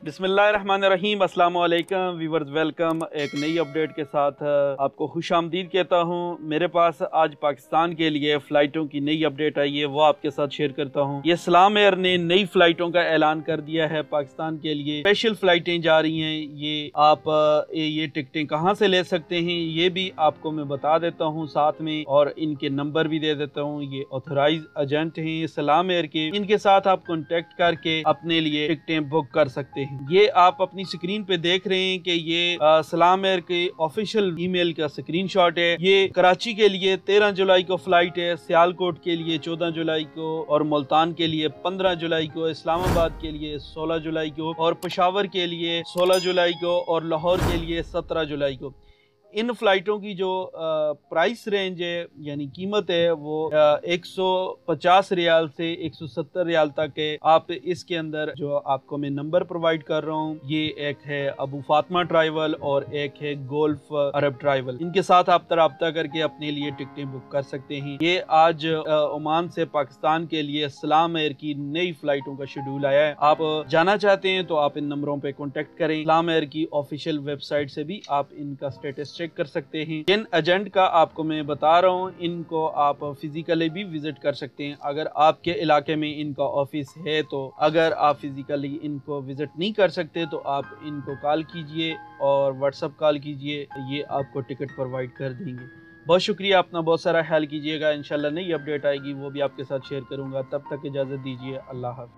बिस्मिल्लाहिर्रहमानिर्रहीम, अस्सलाम वालेकुम व्यूअर्स, वेलकम। एक नई अपडेट के साथ आपको खुशामदीद कहता हूँ। मेरे पास आज पाकिस्तान के लिए फ़्लाइटों की नई अपडेट आई है, वो आपके साथ शेयर करता हूँ। ये सलाम एयर ने नई फ़्लाइटों का ऐलान कर दिया है। पाकिस्तान के लिए स्पेशल फ़्लाइटें जा रही हैं। ये आप ये टिकटें कहाँ से ले सकते हैं ये भी आपको मैं बता देता हूँ साथ में, और इनके नंबर भी दे देता हूँ। ये ऑथराइज एजेंट हैं सलाम एयर के, इनके साथ आप कॉन्टेक्ट करके अपने लिए टिकटें बुक कर सकते हैं। ये आप अपनी स्क्रीन पे देख रहे हैं कि ये सलाम एयर के ऑफिशियल ईमेल का स्क्रीनशॉट है। ये कराची के लिए 13 जुलाई को फ्लाइट है, सियालकोट के लिए 14 जुलाई को, और मुल्तान के लिए 15 जुलाई को, इस्लामाबाद के लिए 16 जुलाई को, और पेशावर के लिए 16 जुलाई को, और लाहौर के लिए 17 जुलाई को। इन फ्लाइटों की जो प्राइस रेंज है यानी कीमत है वो 150 रियाल से 170 रियाल तक है। आप इसके अंदर जो आपको मैं नंबर प्रोवाइड कर रहा हूँ, ये एक है अबू फातिमा ट्रैवल और एक है गोल्फ अरब ट्रैवल। इनके साथ आप रब्ता करके अपने लिए टिकटें बुक कर सकते हैं। ये आज ओमान से पाकिस्तान के लिए सलाम एयर की नई फ्लाइटों का शेड्यूल आया है। आप जाना चाहते हैं तो आप इन नंबरों पे कॉन्टेक्ट करें। सलाम एयर की ऑफिशियल वेबसाइट से भी आप इनका स्टेटस चेक कर सकते हैं। जिन एजेंट का आपको मैं बता रहा हूँ, इनको आप फिजिकली भी विजिट कर सकते हैं अगर आपके इलाके में इनका ऑफिस है तो। अगर आप फिजिकली इनको विजिट नहीं कर सकते तो आप इनको कॉल कीजिए और व्हाट्सएप कॉल कीजिए, ये आपको टिकट प्रोवाइड कर देंगे। बहुत शुक्रिया, अपना बहुत सारा ख्याल कीजिएगा। इंशाल्लाह नई अपडेट आएगी वो भी आपके साथ शेयर करूंगा। तब तक इजाजत दीजिए। अल्लाह हाफ़िज़।